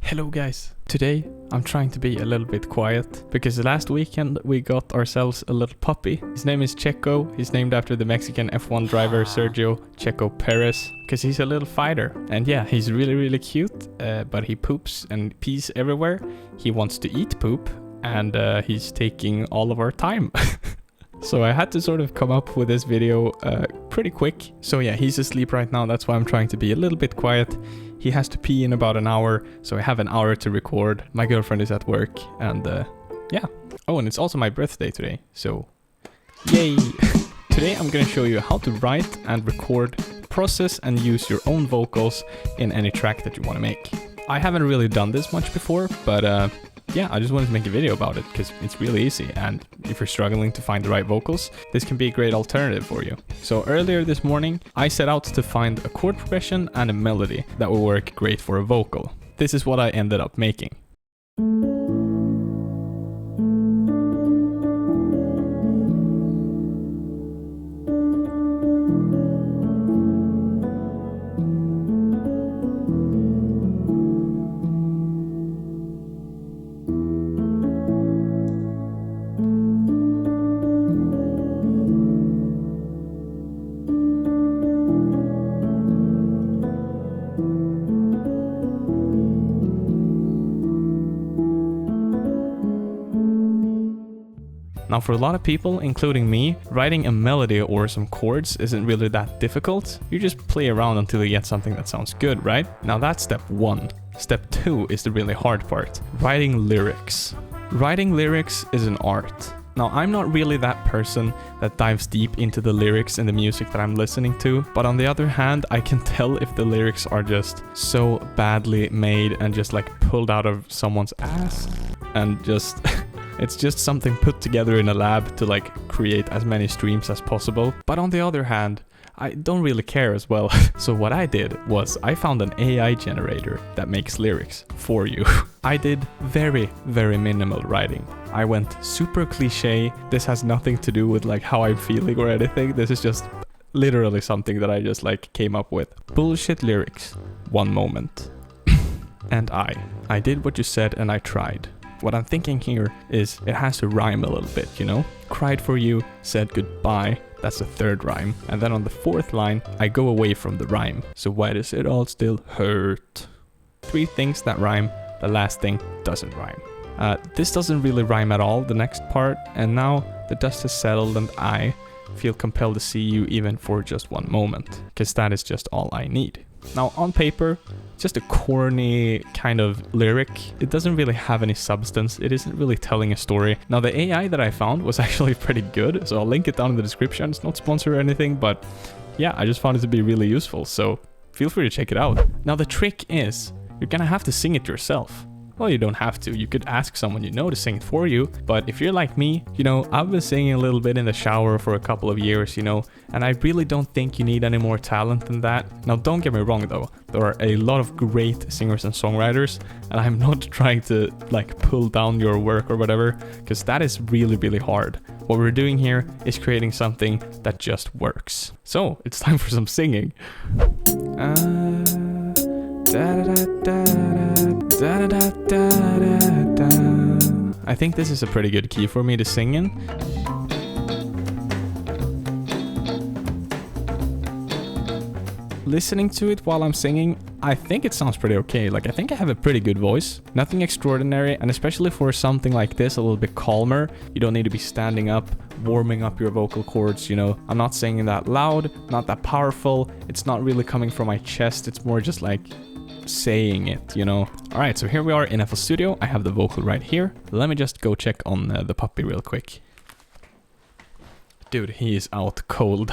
Hello guys. Today I'm trying to be a little bit quiet because last weekend we got ourselves a little puppy. His name is Checo. He's named after the Mexican F1 driver Sergio Checo Perez because he's a little fighter. And yeah, he's really cute, but he poops and pees everywhere. He wants to eat poop and he's taking all of our time. So I had to sort of come up with this video pretty quick. So yeah, he's asleep right now. That's why I'm trying to be a little bit quiet. He has to pee in about an hour, so I have an hour to record. My girlfriend is at work, and yeah. Oh, and it's also my birthday today, so yay! Today I'm gonna show you how to write and record, process and use your own vocals in any track that you want to make. I haven't really done this much before, but yeah, I just wanted to make a video about it because it's really easy, and if you're struggling to find the right vocals, this can be a great alternative for you. So earlier this morning, I set out to find a chord progression and a melody that will work great for a vocal. This is what I ended up making. Now for a lot of people, including me, writing a melody or some chords isn't really that difficult. You just play around until you get something that sounds good, right? Now that's step one. Step two is the really hard part, writing lyrics. Writing lyrics is an art. Now I'm not really that person that dives deep into the lyrics in the music that I'm listening to, but on the other hand, I can tell if the lyrics are just so badly made and just like pulled out of someone's ass and just... It's just something put together in a lab to like create as many streams as possible. But on the other hand, I don't really care as well. So what I did was I found an AI generator that makes lyrics for you. I did very minimal writing. I went super cliche. This has nothing to do with like how I'm feeling or anything. This is just literally something that I just like came up with. Bullshit lyrics. One moment. And I did what you said and I tried. What I'm thinking here is it has to rhyme a little bit, you know? Cried for you, said goodbye, that's the third rhyme. And then on the fourth line, I go away from the rhyme. So why does it all still hurt? Three things that rhyme, the last thing doesn't rhyme. This doesn't really rhyme at all, the next part. And now the dust has settled and I feel compelled to see you even for just one moment. Because that is just all I need. Now on paper, just a corny kind of lyric. It doesn't really have any substance. It isn't really telling a story. Now the AI that I found was actually pretty good, so I'll link it down in the description. It's not sponsored or anything, but yeah, I just found it to be really useful, so feel free to check it out. Now the trick is, you're gonna have to sing it yourself. Well, you don't have to. You could ask someone you know to sing it for you. But if you're like me, you know, I've been singing a little bit in the shower for a couple of years, you know, and I really don't think you need any more talent than that. Now, don't get me wrong, though. There are a lot of great singers and songwriters, and I'm not trying to, like, pull down your work or whatever, because that is really hard. What we're doing here is creating something that just works. So, it's time for some singing. I think this is a pretty good key for me to sing in. Listening to it while I'm singing, I think it sounds pretty okay. Like, I think I have a pretty good voice. Nothing extraordinary, and especially for something like this, a little bit calmer. You don't need to be standing up, warming up your vocal cords, you know. I'm not singing that loud, not that powerful. It's not really coming from my chest. It's more just like saying it, you know. Alright, so here we are in FL Studio. I have the vocal right here. Let me just go check on the puppy real quick. Dude, he is out cold.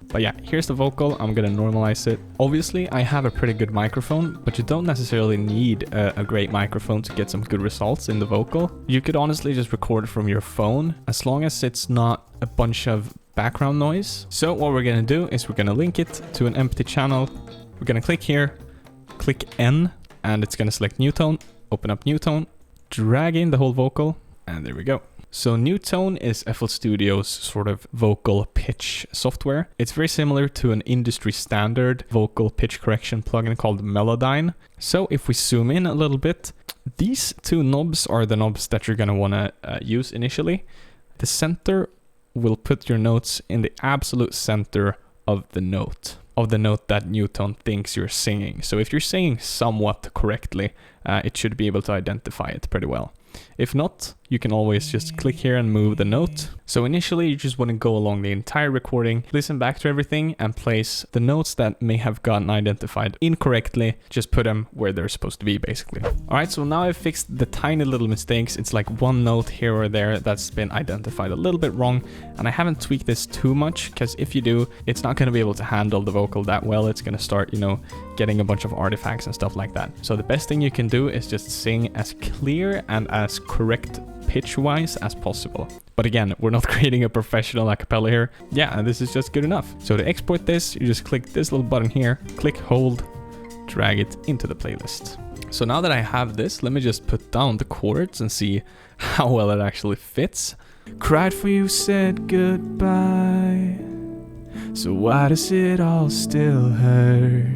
But yeah, here's the vocal. I'm gonna normalize it. Obviously, I have a pretty good microphone, but you don't necessarily need a great microphone to get some good results in the vocal. You could honestly just record from your phone, as long as it's not a bunch of background noise. So what we're gonna do is we're gonna link it to an empty channel. We're gonna click here, click N, and it's gonna select new tone, open up new tone, drag in the whole vocal, and there we go. So NuTone is FL Studio's sort of vocal pitch software. It's very similar to an industry standard vocal pitch correction plugin called Melodyne. So if we zoom in a little bit, these two knobs are the knobs that you're going to want to use initially. The center will put your notes in the absolute center of the note that NuTone thinks you're singing. So if you're singing somewhat correctly, it should be able to identify it pretty well. If not, you can always just click here and move the note. So initially you just want to go along the entire recording, listen back to everything and place the notes that may have gotten identified incorrectly, just put them where they're supposed to be basically. Alright, so now I've fixed the tiny little mistakes. It's like one note here or there that's been identified a little bit wrong, and I haven't tweaked this too much because if you do, it's not going to be able to handle the vocal that well. It's going to start, getting a bunch of artifacts and stuff like that. So the best thing you can do is just sing as clear and as correct pitch-wise as possible. But again, we're not creating a professional a cappella here. Yeah, this is just good enough. So to export this, you just click this little button here, click, hold, drag it into the playlist. So now that I have this, let me just put down the chords and see how well it actually fits. Cried for you, said goodbye. So why does it all still hurt?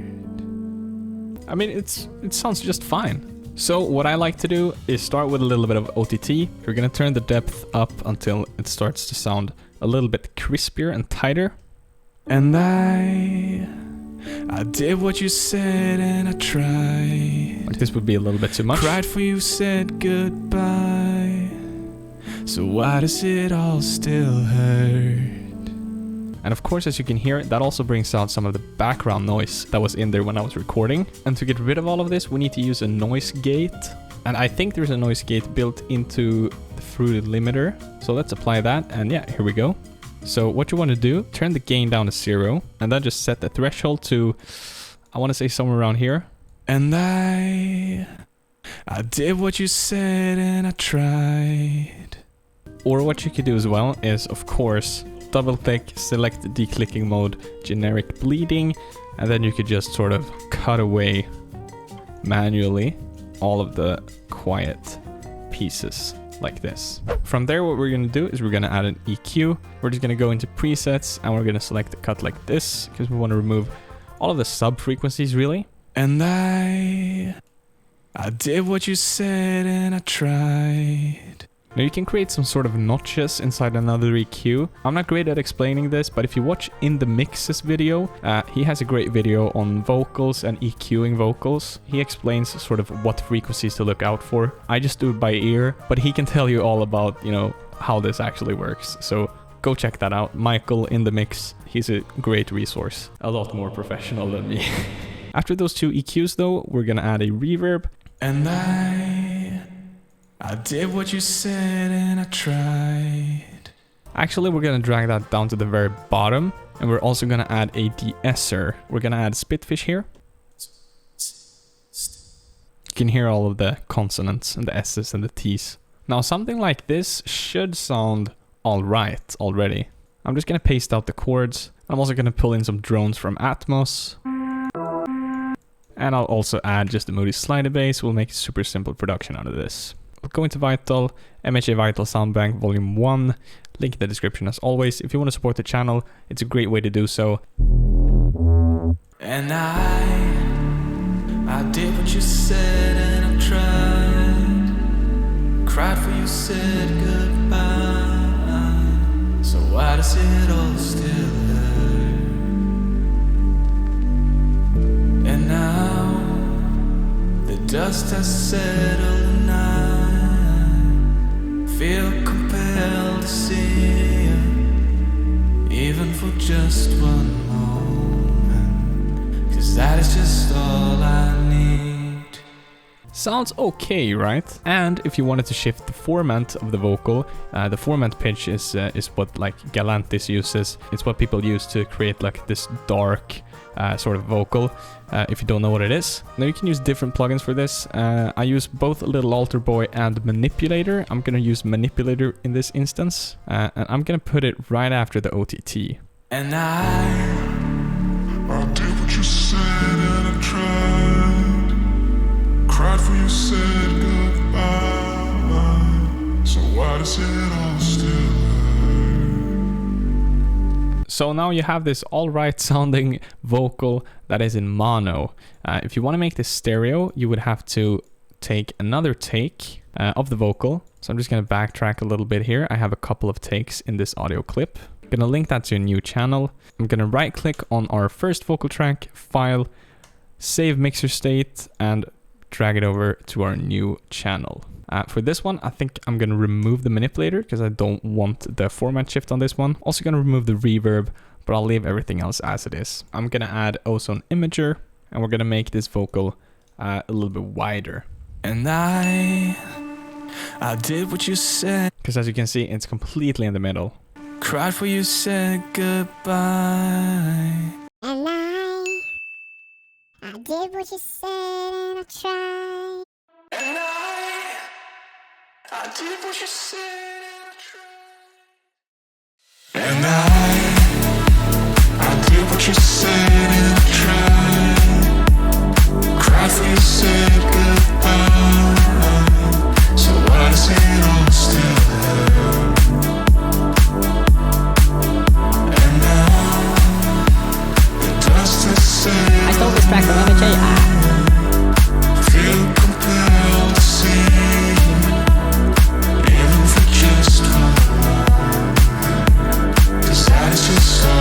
I mean, it sounds just fine. So what I like to do is start with a little bit of OTT. You're gonna turn the depth up until it starts to sound a little bit crispier and tighter. And I did what you said and I tried. Like this would be a little bit too much. Cried for you, said goodbye. So why does it all still hurt? And of course, as you can hear, that also brings out some of the background noise that was in there when I was recording. And to get rid of all of this, we need to use a noise gate. And I think there's a noise gate built into the Fruity limiter. So let's apply that. And yeah, here we go. So what you want to do, turn the gain down to 0 and then just set the threshold to, I want to say somewhere around here. And I did what you said and I tried. Or what you could do as well is, of course, double click, select declicking mode, generic bleeding, and then you could just sort of cut away manually all of the quiet pieces like this. From there, what we're going to do is we're going to add an EQ. We're just going to go into presets and we're going to select a cut like this because we want to remove all of the sub frequencies really. And I did what you said and I tried. Now you can create some sort of notches inside another EQ. I'm not great at explaining this, but if you watch In The Mix's video, he has a great video on vocals and EQing vocals. He explains sort of what frequencies to look out for. I just do it by ear, but he can tell you all about, how this actually works. So go check that out. Michael In The Mix, he's a great resource. A lot more professional than me. After those two EQs though, we're gonna add a reverb. And I did what you said and I tried. Actually, we're gonna drag that down to the very bottom. And we're also gonna add a de-esser. We're gonna add Spitfish here. You can hear all of the consonants and the S's and the T's. Now something like this should sound alright already. I'm just gonna paste out the chords. I'm also gonna pull in some drones from Atmos. And I'll also add just a Moody Slider bass. We'll make a super simple production out of this. We'll go into Vital, MHA Vital Soundbank Volume 1. Link in the description as always. If you want to support the channel, it's a great way to do so. And I did what you said and I tried. Cried for you, said goodbye. So why does it all still hurt? And now the dust has settled and I feel compelled to see you, even for just one moment, 'cause that is just all I need. Sounds okay, right? And if you wanted to shift the format of the vocal, the format pitch is what like Galantis uses. It's what people use to create like this dark sort of vocal, if you don't know what it is. Now you can use different plugins for this. I use both Little Alter Boy and Manipulator. I'm gonna use Manipulator in this instance, and I'm gonna put it right after the OTT. And I did what you said and I tried. Cried for you, said goodbye. So why does it all So now you have this alright sounding vocal that is in mono. If you want to make this stereo, you would have to take another take of the vocal. So I'm just going to backtrack a little bit here. I have a couple of takes in this audio clip. I'm going to link that to a new channel. I'm going to right click on our first vocal track, file, save mixer state, and drag it over to our new channel. For this one, I think I'm going to remove the manipulator because I don't want the format shift on this one. Also going to remove the reverb, but I'll leave everything else as it is. I'm going to add Ozone Imager, and we're going to make this vocal a little bit wider. And I did what you said. Because as you can see, it's completely in the middle. Cried for you, said goodbye. And I did what you said and I tried. And I did what you said and I tried. And I did what you said and I tried. Cried for you, said goodbye. So why does it all still hurt? And now the dust has settled. I stole this track from MHA. Feel compelled to sing, even for just one more. 'Cause that is just all I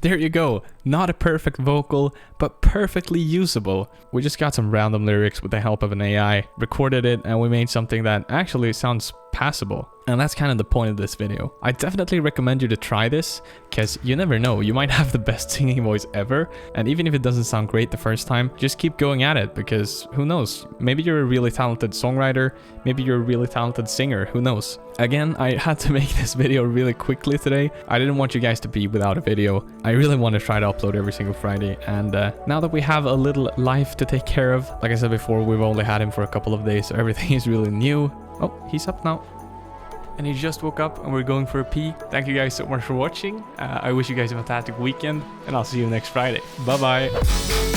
There you go. Not a perfect vocal, but perfectly usable. We just got some random lyrics with the help of an AI, recorded it, and we made something that actually sounds passable. And that's kind of the point of this video. I definitely recommend you to try this, because you never know, you might have the best singing voice ever, and even if it doesn't sound great the first time, just keep going at it, because who knows, maybe you're a really talented songwriter, maybe you're a really talented singer, who knows. Again, I had to make this video really quickly today. I didn't want you guys to be without a video. I really want to try to upload every single Friday, and now that we have a little life to take care of, like I said before, we've only had him for a couple of days, so everything is really new. Oh, he's up now. And he just woke up and we're going for a pee. Thank you guys so much for watching. I wish you guys a fantastic weekend, and I'll see you next Friday. Bye bye.